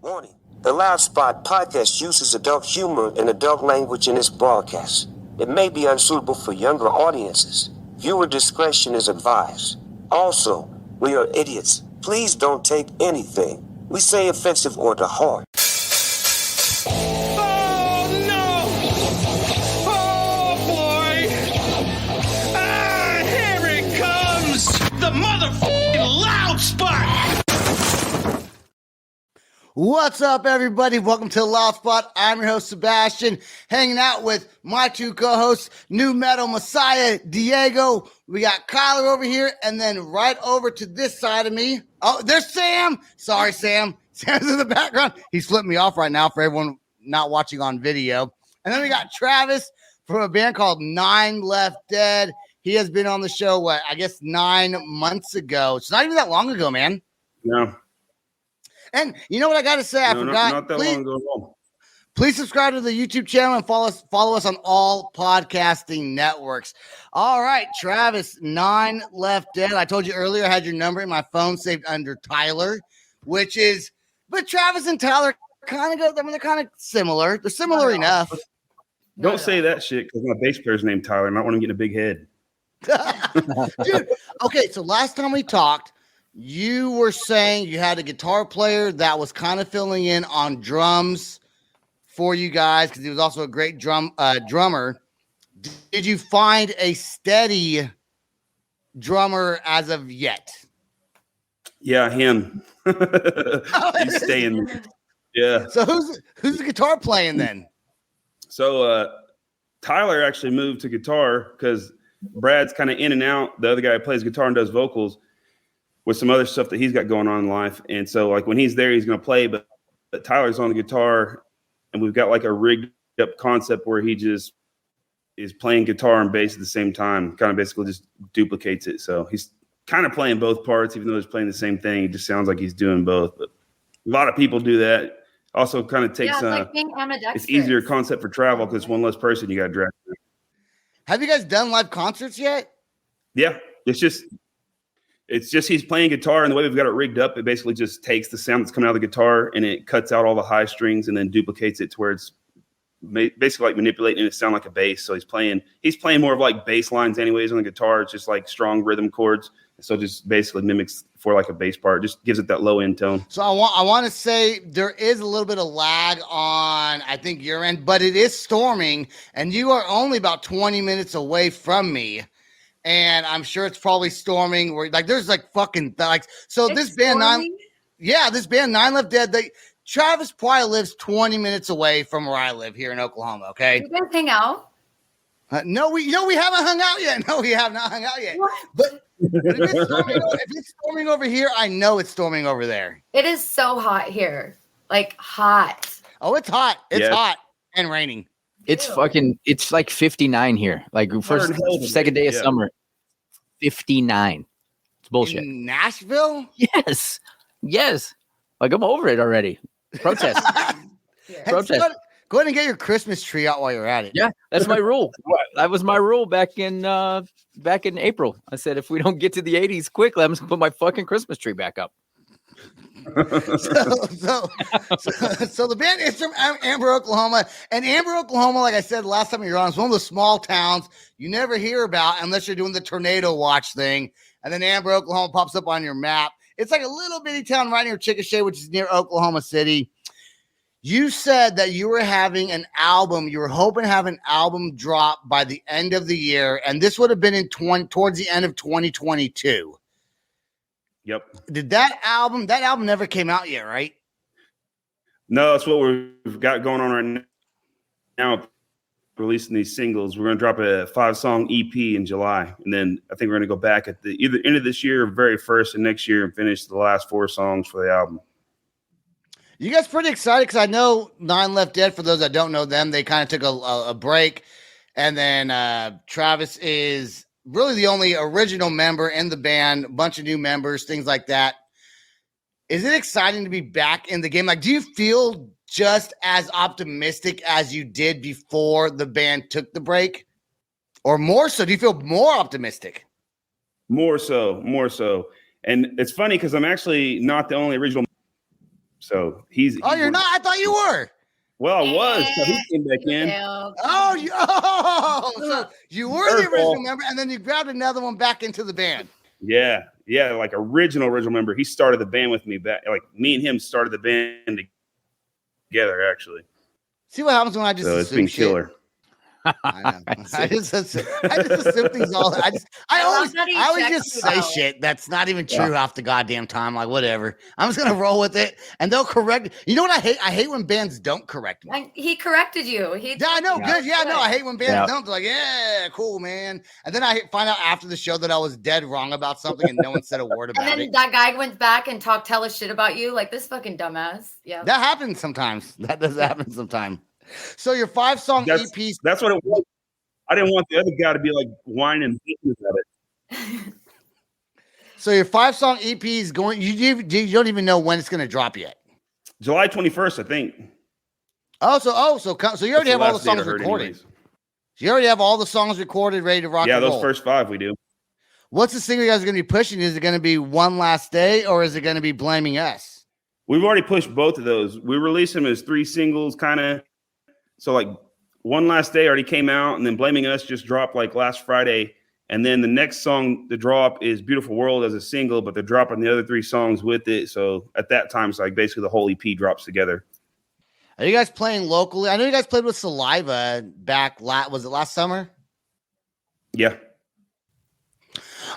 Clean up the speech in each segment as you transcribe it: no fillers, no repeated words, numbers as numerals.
Warning. The Loud Spot podcast uses adult humor and adult language in its broadcast. It may be unsuitable for younger audiences. Viewer discretion is advised. Also, we are idiots. Please don't take anything we say offensive or to heart. Oh no! Oh boy! Ah, here it comes! The motherfucking Loud Spot! What's up, everybody? Welcome to the Loud Spot. I'm your host, Sebastian, hanging out with my two co-hosts, New Metal Messiah, Diego. We got Kyler over here, and then right over to this side of me. Oh, there's Sam. Sorry, Sam. Sam's in the background. He's flipping me off right now for everyone not watching on video. And then we got Travis from a band called Nine Left Dead. He has been on the show, 9 months ago. It's not even that long ago, man. No. And you know what I got to say? I forgot. Not that long ago. Please subscribe to the YouTube channel and follow us on all podcasting networks. All right, Travis, Nine Left Dead. I told you earlier I had your number in my phone saved under Tyler, but Travis and Tyler kind of they're kind of similar. They're similar enough. Don't say that shit because my bass player's named Tyler. I might want him to get a big head. Dude, okay, so last time we talked, you were saying you had a guitar player that was kind of filling in on drums for you guys because he was also a great drummer. Did you find a steady drummer as of yet? Yeah, him. He's staying. Yeah. So who's the guitar playing then? So Tyler actually moved to guitar because Brad's kind of in and out. The other guy plays guitar and does vocals with some other stuff that he's got going on in life. And so like when he's there, he's going to play, but Tyler's on the guitar and we've got like a rigged up concept where he just is playing guitar and bass at the same time, kind of basically just duplicates it. So he's kind of playing both parts, even though he's playing the same thing. It just sounds like he's doing both, but a lot of people do that. Also kind of takes, like being ambidextrous. It's easier concept for travel because it's one less person you got to drag. Have you guys done live concerts yet? Yeah. It's just he's playing guitar, and the way we've got it rigged up, it basically just takes the sound that's coming out of the guitar and it cuts out all the high strings and then duplicates it to where it's basically like manipulating it to sound like a bass. So he's playing more of like bass lines anyways on the guitar. It's just like strong rhythm chords. So just basically mimics for like a bass part, just gives it that low end tone. So I want to say there is a little bit of lag on, I think, your end, but it is storming and you are only about 20 minutes away from me. And I'm sure it's probably storming where like there's like fucking like so it's this band storming? This band Nine Left Dead. Travis probably lives 20 minutes away from where I live here in Oklahoma. Okay, you guys hang out? No, we haven't hung out yet. No, we have not hung out yet. What? But if it's storming over here, I know it's storming over there. It is so hot here, like hot. Oh, it's hot. It's hot and raining. It's it's like 59 here. Like second day of summer. 59. It's bullshit. In Nashville? Yes. Like I'm over it already. Protest. Protest. Go ahead and get your Christmas tree out while you're at it. Yeah, that's my rule. That was my rule back in April. I said if we don't get to the 80s quickly, I'm just gonna put my fucking Christmas tree back up. So the band is from Amber, Oklahoma, and Amber, Oklahoma, like I said last time you were on, is one of those small towns you never hear about unless you're doing the tornado watch thing, and then Amber, Oklahoma pops up on your map. It's like a little bitty town right near Chickasha, which is near Oklahoma City. You said that you were having an album, you were hoping to have an album drop by the end of the year, and this would have been towards the end of 2022. Yep. Did that album never came out yet, right? No, that's what we've got going on right now. Releasing these singles. We're going to drop a 5-song EP in July. And then I think we're going to go back at the either end of this year or very first and next year and finish the last 4 songs for the album. You guys pretty excited? Because I know Nine Left Dead, for those that don't know them, they kind of took a break. And then Travis is really the only original member in the band, a bunch of new members, things like that. Is it exciting to be back in the game? Like, do you feel just as optimistic as you did before the band took the break? Or more so? Do you feel more optimistic? More so. And it's funny because I'm actually not the only original So he's Oh, you're not? I thought you were. Well, I was. So he came back in. So you were the original member, and then you grabbed another one back into the band. Yeah, like original member. He started the band with me back. Like me and him started the band together, actually. See what happens when I just so it's been killer. I know. I just assume things all. I always just say shit that's not even true half the goddamn time. Like whatever. I'm just gonna roll with it, and they'll correct. You know what I hate? I hate when bands don't correct me. And he corrected you. Yeah, I know. Good. Yeah, no. I hate when bands don't. They're like, yeah, cool, man. And then I find out after the show that I was dead wrong about something, and no one said a word about it. And then that guy went back and talked hella shit about you, like this fucking dumbass. Yeah, that happens sometimes. That does happen sometimes. So your 5-song EP. That's what it was. I didn't want the other guy to be like whining and bitching about it. So your 5-song EP is going. You don't even know when it's going to drop yet. July 21st, I think. So you already have all the songs recorded. So you already have all the songs recorded, ready to rock. Yeah, and roll. those first 5 we do. What's the single you guys are going to be pushing? Is it going to be One Last Day, or is it going to be Blaming Us? We've already pushed both of those. We released them as 3 singles, kind of. So like One Last Day already came out, and then Blaming Us just dropped like last Friday. And then the next song to drop is Beautiful World as a single, but they're dropping the other 3 songs with it. So at that time, it's like basically the whole EP drops together. Are you guys playing locally? I know you guys played with Saliva back. Was it last summer? Yeah.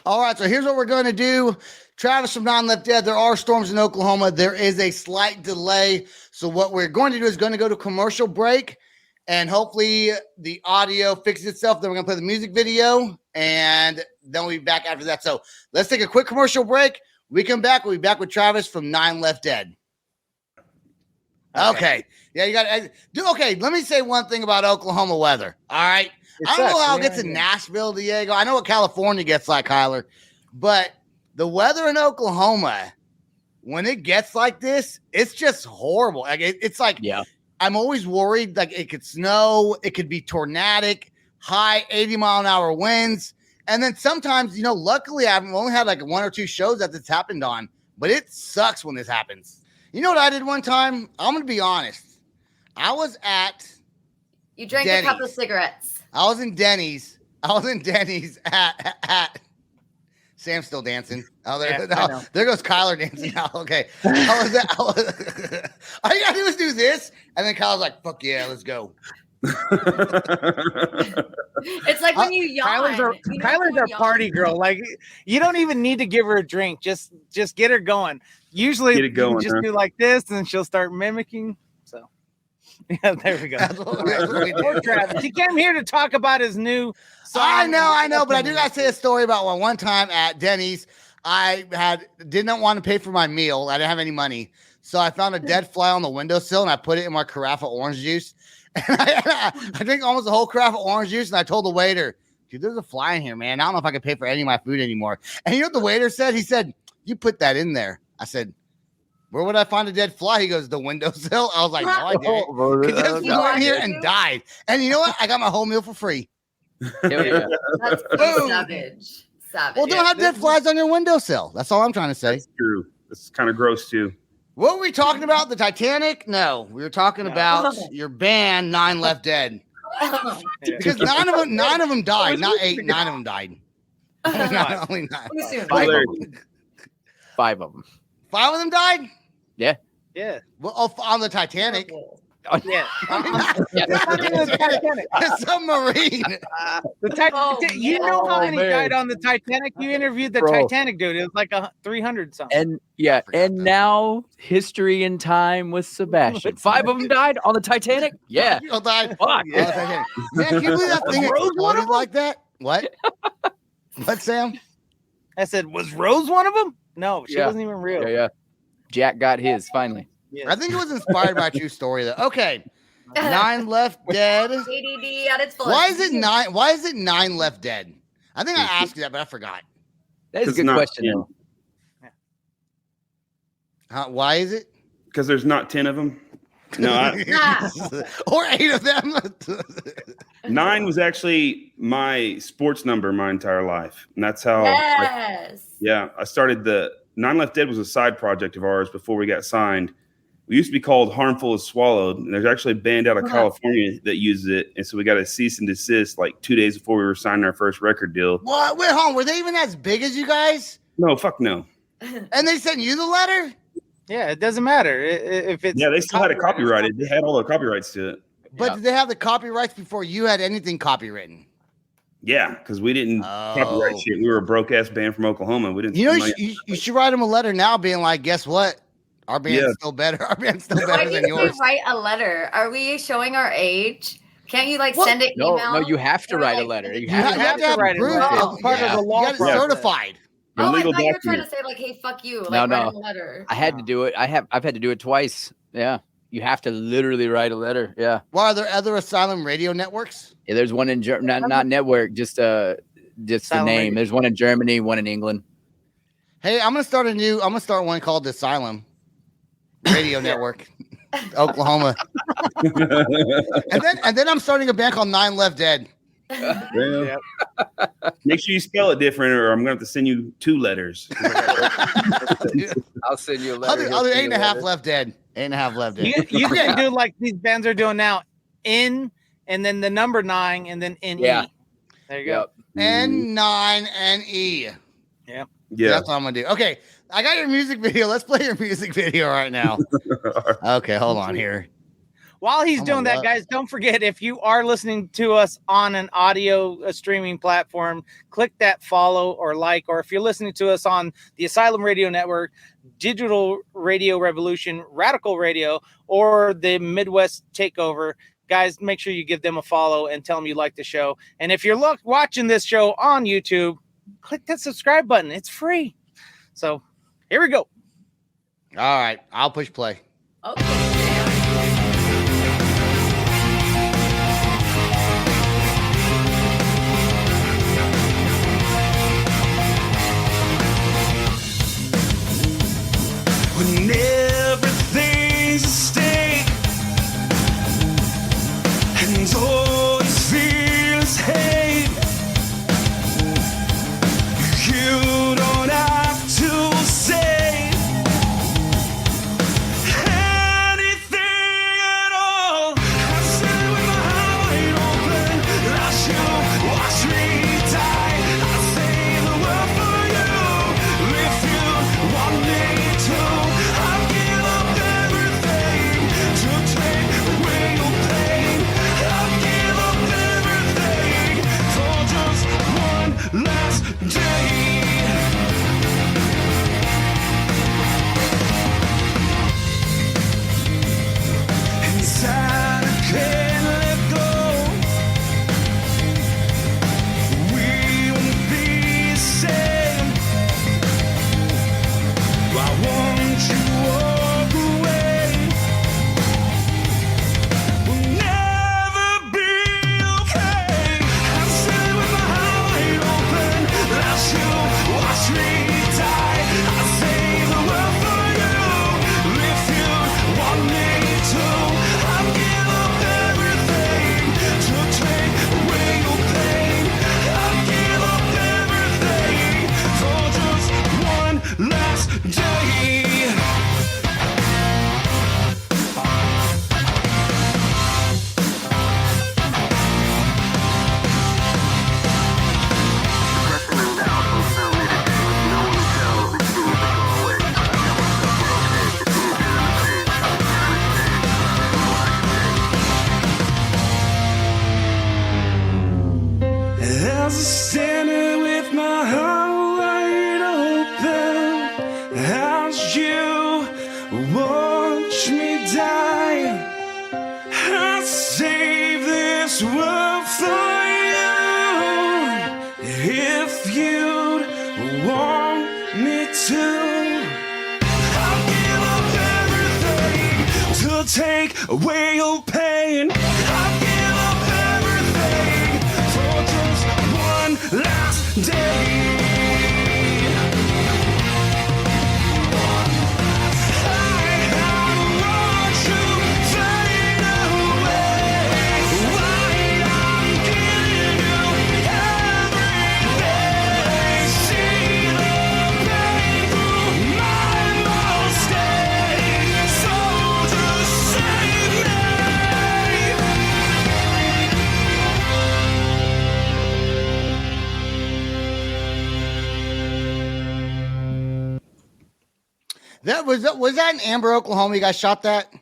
All right. So here's what we're going to do. Travis from Nine Left Dead. There are storms in Oklahoma. There is a slight delay. So what we're going to do is going to go to commercial break. And hopefully the audio fixes itself. Then we're going to play the music video. And then we'll be back after that. So let's take a quick commercial break. We come back. We'll be back with Travis from Nine Left Dead. Okay. Yeah, you got to. Okay, let me say one thing about Oklahoma weather. All right. I don't know how it gets in Nashville, Diego. I know what California gets like, Kyler. But the weather in Oklahoma, when it gets like this, it's just horrible. Like it's like, I'm always worried, like it could snow, it could be tornadic, high 80-mile-an-hour winds. And then sometimes, luckily I've only had like 1 or 2 shows that this happened on, but it sucks when this happens. You know what I did one time? I'm going to be honest. I was at You drank Denny's. a couple of cigarettes. I was in Denny's at Sam's still dancing. Oh, there goes Kyler dancing now. Okay. All you gotta do is do this. And then Kyler's like, fuck yeah, let's go. It's like when you yawn. Kyler's our party girl. Like you don't even need to give her a drink. Just get her going. Usually you just do like this and she'll start mimicking. So yeah, there we go. That's what we do. Travis. He came here to talk about his new song. I know, but I do gotta say a story about one time at Denny's. I did not want to pay for my meal. I didn't have any money. So I found a dead fly on the windowsill and I put it in my carafe of orange juice. And I drank almost a whole carafe of orange juice. And I told the waiter, dude, there's a fly in here, man. I don't know if I can pay for any of my food anymore. And you know what the waiter said? He said, you put that in there. I said, where would I find a dead fly? He goes, the windowsill. I was like, no, I didn't. He just flew in here and died. And you know what? I got my whole meal for free. That's savage. Well, don't have dead flies on your windowsill. That's all I'm trying to say. That's true. It's kind of gross too. What were we talking about? The Titanic? No, we were talking about your band, Nine Left Dead. Because nine of them died, not 8. 9 of them died. Not only 9. 5 of them. 5 of them died? Yeah. Yeah. Well, on the Titanic. Oh, yeah. The submarine. You know how many died on the Titanic? You interviewed the Titanic dude. It was like 300 something. And now history and time with Sebastian. 5 of them died on the Titanic. Yeah. Died. Fuck. Man, can you believe that thing exploded like that? What? What, Sam? I said, was Rose one of them? No, she wasn't even real. Yeah. Jack got his finally. Yeah. I think it was inspired by a true story, though. Okay. 9 Left Dead. ADD at its fullest. Why is it 9? Why is it 9 Left Dead? I think I asked you that, but I forgot. That is a good question. Why is it? Because there's not 10 of them. No, or 8 of them. 9 was actually my sports number my entire life, and that's how. Yes. I started the 9 Left Dead was a side project of ours before we got signed, We used to be called Harmful as Swallowed. And there's actually a band out of California that uses it. And so we got a cease and desist like 2 days before we were signing our first record deal. What? Wait, hold on. Were they even as big as you guys? No, fuck no. And they sent you the letter? Yeah, it doesn't matter if it's. Yeah, they still had it copyrighted. They had all the copyrights to it. But did they have the copyrights before you had anything copywritten? Yeah, because we didn't copyright shit. We were a broke ass band from Oklahoma. We didn't. You should write them a letter now, being like, "Guess what? Our band's still better. Our band's still better than yours." Write a letter. Are we showing our age? Can't you send an email? No, you have to write a letter. You have to write it. Part of the law. You got it certified. Oh, I thought you were trying to say like, "Hey, fuck you." Like, write a letter. I had to do it. I've had to do it twice. Yeah. You have to literally write a letter. Yeah. Well, are there other Asylum radio networks? Yeah, there's one in Germany, not network, just the name. Radio. There's one in Germany, one in England. Hey, I'm gonna start one called the Asylum Radio Network, Oklahoma. and then I'm starting a band called 9 Left Dead. Yeah. Make sure you spell it different, or I'm gonna have to send you 2 letters. I'll send you a letter. I'll do 8.5 Left Dead. 8.5 Left Dead. You can do like these bands are doing now. And then the number 9, and then N-E. Yeah. There you go. N9NE. Yep. Yeah. That's what I'm gonna do. Okay, I got your music video. Let's play your music video right now. Okay, hold on here. While he's doing that, guys, don't forget, if you are listening to us on an audio streaming platform, click that follow or like, or if you're listening to us on the Asylum Radio Network, Digital Radio Revolution, Radical Radio, or the Midwest Takeover, guys, make sure you give them a follow and tell them you like the show. And if you're watching this show on YouTube, click that subscribe button. It's free. So here we go. All right, I'll push play. Okay. When everything's at stake and all you feel is hate, you don't have to say anything at all. I sit with my heart wide open, watch you watch me die. I save the world for you if you want me to. Last day. Inside I can't let go. We won't be the same. Why won't you walk away? We'll never be okay. I'm sitting with my heart wide open. Watch you watch me die. I save the world for you if you want me to. I'll give up everything to take away your pain. I'll give up everything for just one last day. As I stand with my heart wide open, as you watch me die, I save this world for you if you'd want me to. I'll give up everything to take away your pain. I'll give up everything for just one last day. So was that in Amber, Oklahoma? You guys shot that?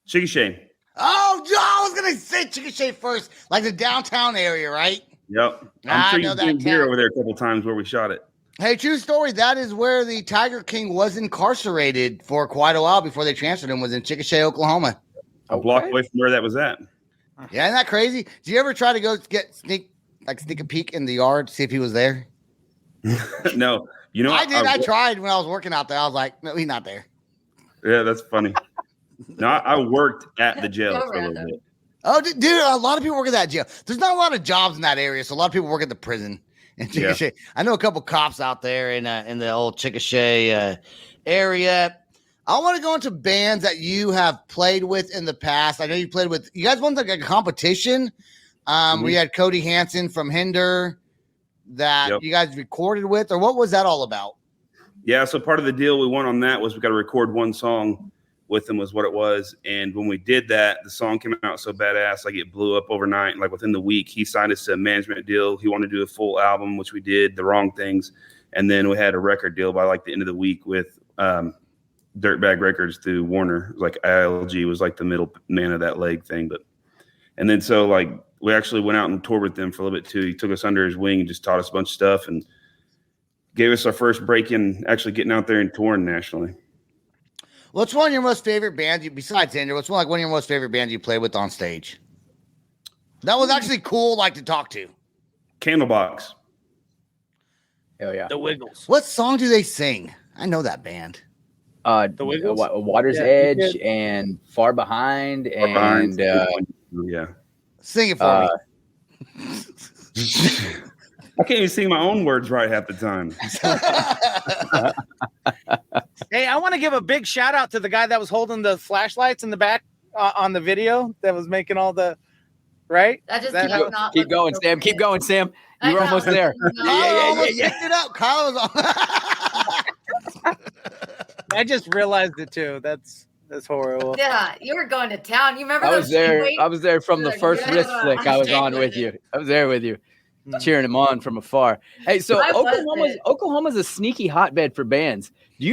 Chickasha. Oh, I was gonna say Chickasha first, like the downtown area, right? Yep. I'm sure you've been here over there a couple times where we shot it. Hey, true story. That is where the Tiger King was incarcerated for quite a while before they transferred him. Was in Chickasha, Oklahoma. A block away from where that was at. Yeah, isn't that crazy? Do you ever try to go sneak a peek in the yard to see if he was there? No. You know, I did. I tried when I was working out there. I was like, no, he's not there. Yeah, that's funny. No, I worked at the jail for a little bit. Oh, dude, a lot of people work at that jail. There's not a lot of jobs in that area, so a lot of people work at the prison in Chickasha. Yeah. I know a couple cops out there in the old Chickasha area. I want to go into bands that you have played with in the past. I know you played with. You guys won like a competition. We had Cody Hansen from Hinder that you guys recorded with, or what was that all about? Yeah, so part of the deal we won on that was we got to record one song with them was what it was. And when we did that, the song came out so badass, like it blew up overnight. Like within the week, he signed us to a management deal. He wanted to do a full album, which we did, The Wrong Things. And then we had a record deal by like the end of the week with Dirtbag Records through Warner. Like ILG was like the middle man of that leg thing. And then so like we actually went out and toured with them for a little bit too. He took us under his wing and just taught us a bunch of stuff and gave us our first break in actually getting out there and touring nationally. What's one of your most favorite bands, besides Hinder, what's one of your most favorite bands you played with on stage? That was actually cool, like, to talk to. Candlebox. Hell yeah. The Wiggles. What song do they sing? I know that band. The Wiggles? Water's Edge and Far Behind. Yeah. Sing it for me. I can't even sing my own words right half the time. Hey, I want to give a big shout out to the guy that was holding the flashlights in the back on the video that was making all the right. Keep going, Sam. Keep going, Sam. You were almost there. Yeah. Picked it up. Kyle was on. I just realized it too. That's horrible. Yeah, you were going to town. You remember? I was there from the first wrist flick. I was on with you. I was there with you, cheering him on from afar. Hey, so Oklahoma's a sneaky hotbed for bands. Do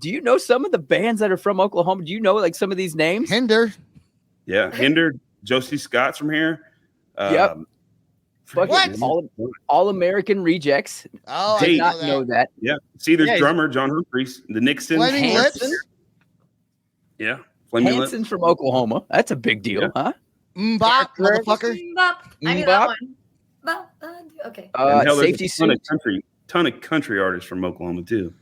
you know some of the bands that are from Oklahoma? Do you know like some of these names? Hinder. Yeah, Hinder. Josie Scott's from here. Yep. What? All American Rejects. Oh, I did not know that. Yeah. See, there's drummer John Humphreys, the Nixon. Flaming Lips. Yeah. Flaming Lips. Hanson's from Oklahoma. That's a big deal, huh? Mbop, motherfucker. I knew that one. Okay. Safety Suit. Ton of country artists from Oklahoma too.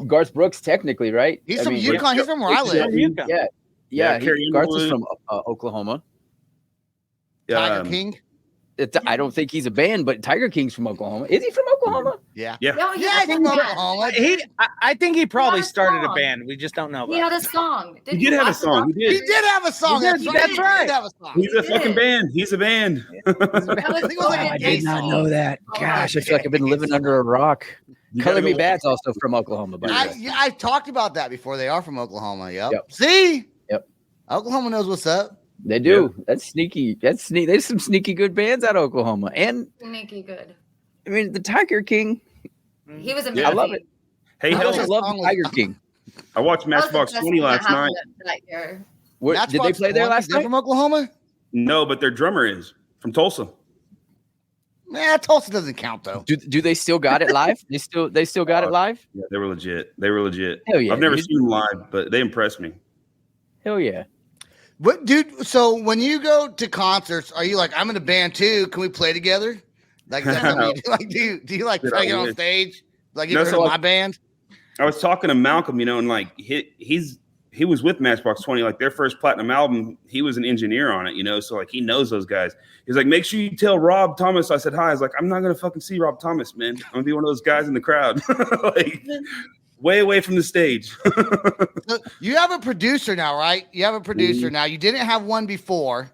Garth Brooks, technically, right? He's from Yukon. He's from where I live. Yeah. Garth is from Oklahoma. Tiger King. I don't think he's a band, but Tiger King's from Oklahoma. Is he from Oklahoma? Yeah. He's from Oklahoma. I think he probably started a band. We just don't know about. He had a song. He did have a song. He did have a song. That's right. He's a fucking band. He's a band. I did not know that. Gosh, I feel like I've been living under a rock. Color Me Bad's also from Oklahoma. I've talked about that before. They are from Oklahoma. Yep. See? Yep. Oklahoma knows what's up. They do. Yep. That's sneaky. There's some sneaky good bands out of Oklahoma. And sneaky good. I mean, the Tiger King. He was amazing. I love it. Hey, I love the Tiger King. I watched Matchbox 20 last night. Did they play there last night? From Oklahoma? No, but their drummer is from Tulsa. Tulsa doesn't count though. Do they still got it live? They still got it live? Yeah, they were legit. Hell yeah, I've never seen them live, but they impressed me. Hell yeah. What, dude? So when you go to concerts, are you like, I'm in a band too? Can we play together? Like, that's what you do? Like, do you like try to get on stage? Like, you heard my band? I was talking to Malcolm, and like he was with Matchbox 20, like their first platinum album. He was an engineer on it, so like he knows those guys. He's like, make sure you tell Rob Thomas I said hi. I was like, I'm not gonna fucking see Rob Thomas, man. I'm gonna be one of those guys in the crowd. Like, way away from the stage. So you have a producer now, right? You have a producer now. You didn't have one before.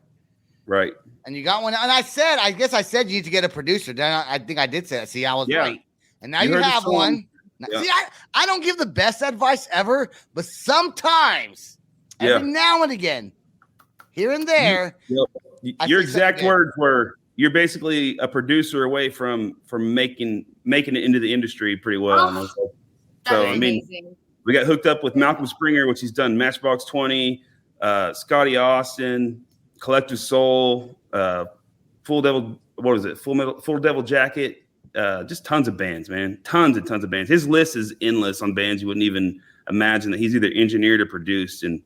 Right. And you got one. And I guess I said you need to get a producer. Then I think I did say that. See, I was right. And now you have one. Now, see, I don't give the best advice ever, but sometimes, every now and again, here and there. Your exact words were, you're basically a producer away from making it into the industry pretty well. So I mean, We got hooked up with Malcolm Springer, which he's done Matchbox 20, Scotty Austin, Collective Soul, Full Devil Jacket, just tons of bands, man. Tons and tons of bands. His list is endless on bands you wouldn't even imagine that he's either engineered or produced. And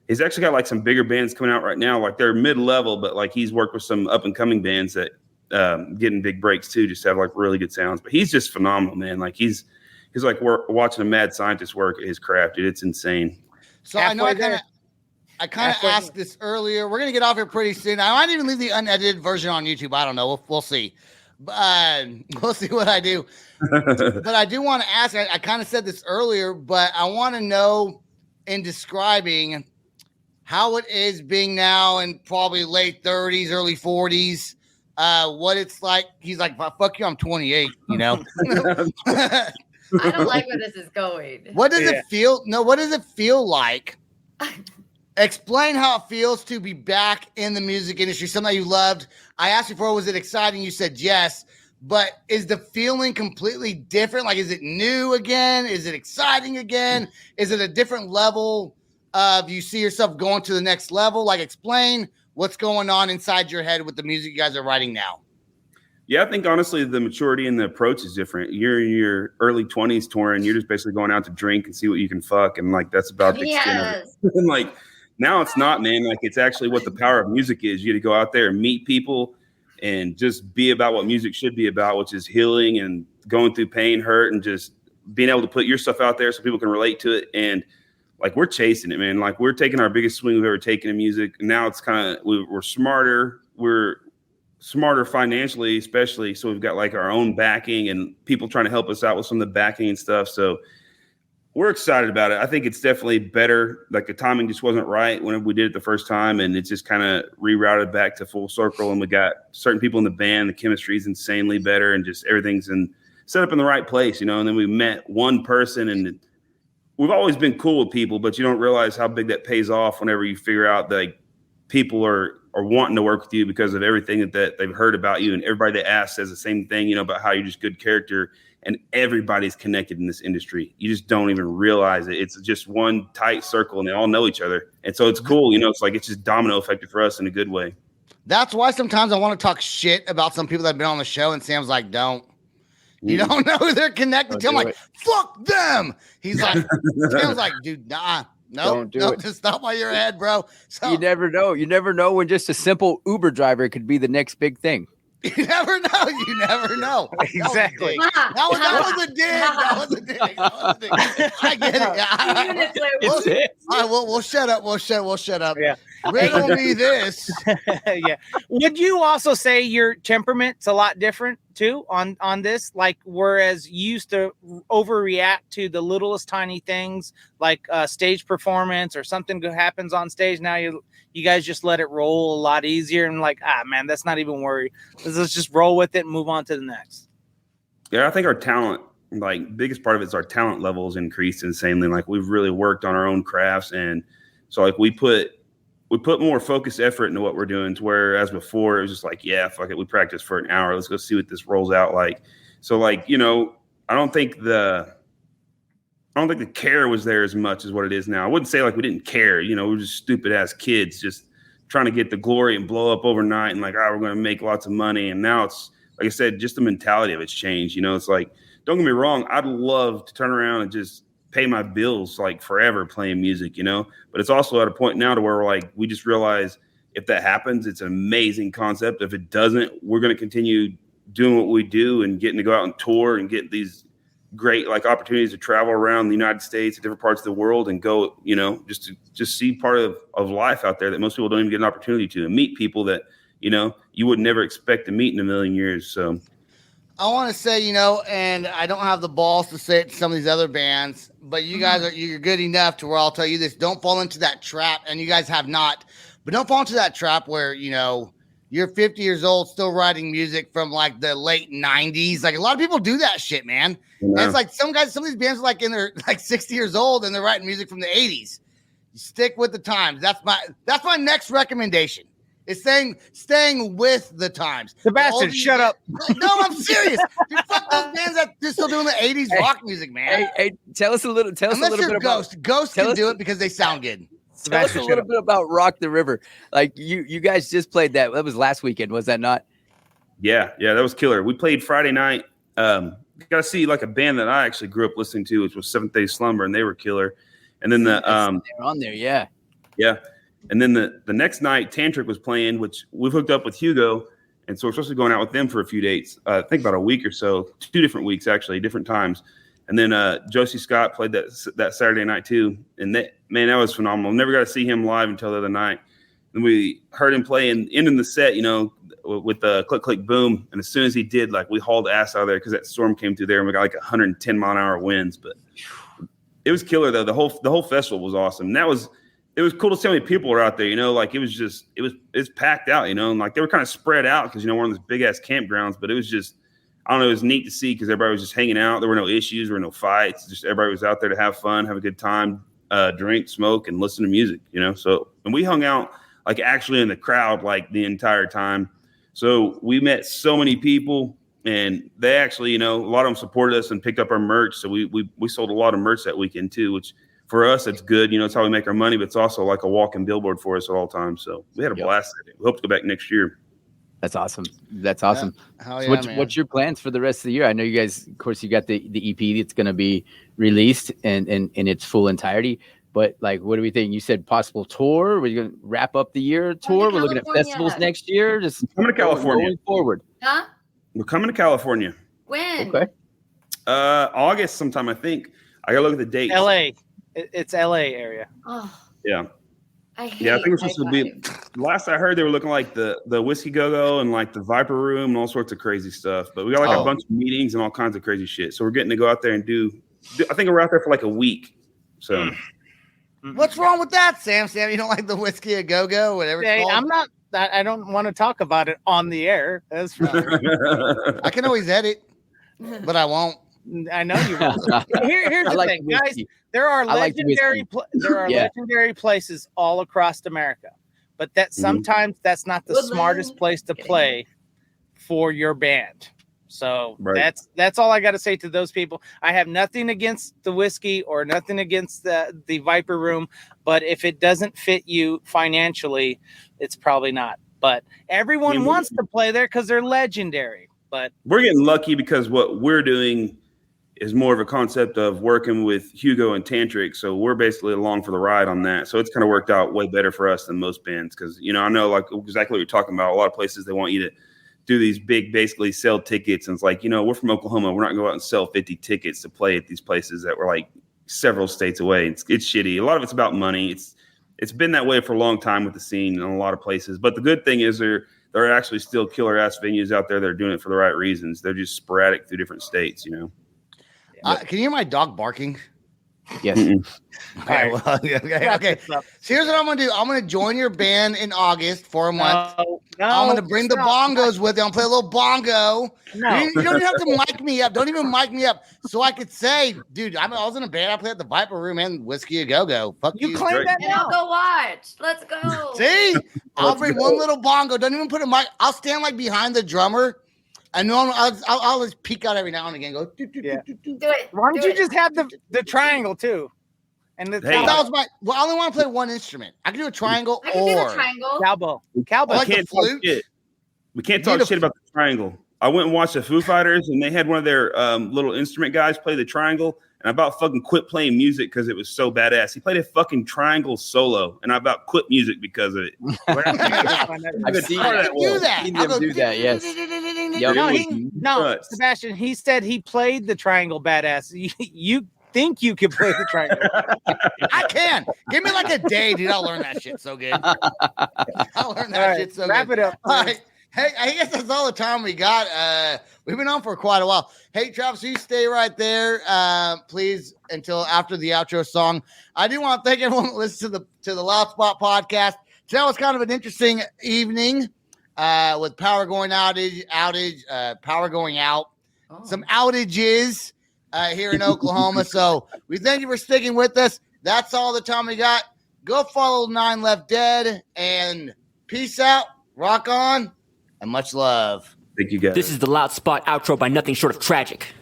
he's actually got like some bigger bands coming out right now. Like they're mid-level, but like he's worked with some up-and-coming bands that getting big breaks too, just have like really good sounds. But he's just phenomenal, man. Like he's like we're watching a mad scientist work at his craft, dude. It's insane. So I know I kind of asked this earlier. We're gonna get off here pretty soon. I might even leave the unedited version on YouTube. I don't know. We'll see. We'll see what I do. But I do want to ask. I kind of said this earlier, but I want to know in describing how it is being now in probably late 30s, early 40s. What it's like. He's like, fuck you, I'm 28. You know. I don't like where this is going. What does it feel? No, what does it feel like? Explain how it feels to be back in the music industry, something you loved. I asked you before, was it exciting? You said yes, but is the feeling completely different? Like, is it new again? Is it exciting again? Is it a different level of you see yourself going to the next level? Like, explain what's going on inside your head with the music you guys are writing now. Yeah, I think honestly the maturity and the approach is different. You're in your early 20s touring, you're just basically going out to drink and see what you can fuck, and like that's about the extent of it. And like now it's not, man. Like it's actually what the power of music is. You get to go out there and meet people and just be about what music should be about, which is healing and going through pain, hurt, and just being able to put your stuff out there so people can relate to it. And like we're chasing it, man. Like we're taking our biggest swing we've ever taken in music. And now it's kind of we're smarter. We're smarter financially, especially. So we've got like our own backing and people trying to help us out with some of the backing and stuff. So we're excited about it. I think it's definitely better. Like the timing just wasn't right when we did it the first time, and it just kind of rerouted back to full circle. And we got certain people in the band. The chemistry is insanely better, and just everything's set up in the right place, you know. And then we met one person, and we've always been cool with people, but you don't realize how big that pays off whenever you figure out that like, people are wanting to work with you because of everything that they've heard about you, and everybody they ask says the same thing, you know, about how you're just good character, and everybody's connected in this industry. You just don't even realize it. It's just one tight circle and they all know each other. And so it's cool. You know, it's like, it's just domino effective for us in a good way. That's why sometimes I want to talk shit about some people that have been on the show, and Sam's like, don't. You don't know who they're connected to. I'm like, fuck them. He's like, Sam's like, dude, nah. No, just stop while you're ahead, bro. So you never know. You never know when just a simple Uber driver could be the next big thing. You never know. You never know. Exactly. That was a dig. That was a dig. I get it. We'll shut up. We'll shut up. Yeah. Riddle me this. Yeah. Would you also say your temperament's a lot different too on this? Like, whereas you used to overreact to the littlest tiny things, like stage performance or something good happens on stage. Now you guys just let it roll a lot easier, and like, man, that's not even worry. Let's just roll with it and move on to the next. Yeah, I think our talent, like biggest part of it is our talent level has increased insanely. Like we've really worked on our own crafts, and so like we put more focused effort into what we're doing, to whereas before it was just like, yeah, fuck it, we practice for an hour, let's go see what this rolls out like. So like, you know, I don't think the care was there as much as what it is now. I wouldn't say like we didn't care, you know, we're just stupid ass kids just trying to get the glory and blow up overnight and like, we're going to make lots of money. And now it's, like I said, just the mentality of it's changed. You know, it's like, don't get me wrong, I'd love to turn around and just pay my bills like forever playing music, you know, but it's also at a point now to where we're like, we just realize if that happens, it's an amazing concept. If it doesn't, we're going to continue doing what we do and getting to go out and tour and get these great like opportunities to travel around the United States, different parts of the world, and go, you know, just see part of life out there that most people don't even get an opportunity to, and meet people that, you know, you would never expect to meet in a million years. So I want to say, you know, and I don't have the balls to say it to some of these other bands, but you guys you're good enough to where I'll tell you this: don't fall into that trap. And you guys have not, but don't fall into that trap where, you know, you're 50 years old, still writing music from like the late 90s. Like a lot of people do that shit, man. And it's like some of these bands are like in their like 60 years old and they're writing music from the 80s. You stick with the times. That's my next recommendation. It's staying with the times. Sebastian, shut up. No, I'm serious. Dude, fuck those bands that are still doing the 80s rock music, man. Hey, tell us a little bit about Ghost. Ghost can do it because they sound good. Tell us a little bit about Rock the River. Like you guys just played that. That was last weekend, was that not? Yeah, that was killer. We played Friday night. Got to see like a band that I actually grew up listening to, which was Seventh Day Slumber, and they were killer. And then they're on there, yeah. And then the next night, Tantric was playing, which we've hooked up with Hugo, and so we're supposed to be going out with them for a few dates. I think about a week or so, 2 different weeks actually, different times. And then Josie Scott played that Saturday night too, and that was phenomenal. Never got to see him live until the other night. And we heard him play and ending the set, with the click click boom. And as soon as he did, like we hauled ass out of there because that storm came through there, and we got like 110 mile an hour winds. But it was killer though. The whole festival was awesome. And it was cool to see how many people were out there, like it was packed out, and like they were kind of spread out because, we're on these big ass campgrounds, but it was just, I don't know, it was neat to see because everybody was just hanging out. There were no issues, there were no fights. Just everybody was out there to have fun, have a good time, drink, smoke, and listen to music, So, and we hung out like actually in the crowd like the entire time. So we met so many people, and they actually, a lot of them supported us and picked up our merch. So we sold a lot of merch that weekend too, which for us, it's good. It's how we make our money, but it's also like a walking billboard for us at all times. So we had a blast. We hope to go back next year. That's awesome. Yeah. So what's your plans for the rest of the year? I know you guys, of course, you got the EP that's going to be released and in its full entirety. But like, what do we think? You said possible tour. We're going to wrap up the year tour. We're looking at festivals next year. Just coming to California. Going forward. Huh? We're coming to California. When? Okay. August sometime, I think. I got to look at the dates. LA. It's LA area. Oh. Yeah. I think we're supposed to be. Last I heard, they were looking like the Whiskey Go-Go and like the Viper Room and all sorts of crazy stuff. But we got like a bunch of meetings and all kinds of crazy shit. So we're getting to go out there and do. I think we're out there for like a week. So. What's wrong with that, Sam? You don't like the Whiskey Go-Go, whatever it's called? I'm not. I don't want to talk about it on the air. That's for sure. I can always edit, but I won't. I know you won't. Here's the thing, guys. There are legendary legendary places all across America, but that sometimes that's not the smartest place to play for your band. So that's all I got to say to those people. I have nothing against the Whiskey or nothing against the Viper Room, but if it doesn't fit you financially, it's probably not. But everyone wants to play there because they're legendary. But we're getting lucky because what we're doing is more of a concept of working with Hugo and Tantric. So we're basically along for the ride on that. So it's kind of worked out way better for us than most bands. Cause I know like exactly what you're talking about. A lot of places, they want you to do these big, basically sell tickets. And it's like, we're from Oklahoma. We're not going to go out and sell 50 tickets to play at these places that were like several states away. It's shitty. A lot of it's about money. It's been that way for a long time with the scene in a lot of places. But the good thing is there are actually still killer ass venues out there that are doing it for the right reasons. They're just sporadic through different states, Can you hear my dog barking? Yes. Okay. So here's what I'm gonna do. I'm gonna join your band in August for a month. I'm gonna bring the bongos with you. I'm gonna play a little bongo. No. You don't even have to mic me up. Don't even mic me up. So I could say, dude, I was in a band. I played at the Viper Room and Whiskey A Go-Go. Fuck you. You claim that And I'll go watch. Let's go. See? I'll bring one little bongo. Don't even put a mic. I'll stand like behind the drummer. And I'll just peek out every now and again. Go do it. Why don't you just have the triangle too? And that was my. Well, I only want to play one instrument. I can do a triangle I can do the triangle. Cowbell. Like the flute. We can't talk shit about the triangle. I went and watched the Foo Fighters, and they had one of their little instrument guys play the triangle, and I about fucking quit playing music because it was so badass. He played a fucking triangle solo, and I about quit music because of it. I've seen them do that. Yes. No, Sebastian. He said he played the triangle badass. You think you can play the triangle? I can. Give me like a day, dude. I'll learn that shit so good. I'll learn that shit so good. Wrap it up. All right. Hey, I guess that's all the time we got. We've been on for quite a while. Hey, Travis, you stay right there, please, until after the outro song. I do want to thank everyone that listens to the Loud Spot podcast. Today was kind of an interesting evening with power going power going out, some outages here in Oklahoma. So we thank you for sticking with us. That's all the time we got. Go follow 9 Left Dead and Peace out, rock on, and much love. Thank you, guys. This is the Loud Spot outro by nothing short of tragic.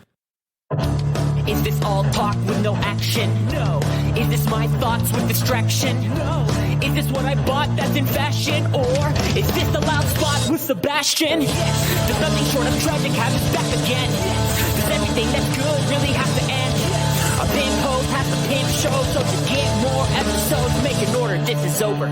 Is this all talk with no action? No. Is this my thoughts with distraction? No. Is this what I bought that's in fashion? Or is this the Loud Spot with Sebastian? Yes. Does nothing short of tragic have us back again? Yes. Does everything that's good really have to end? Yes. Our pimp host has to pimp show, so to get more episodes, make an order, this is over.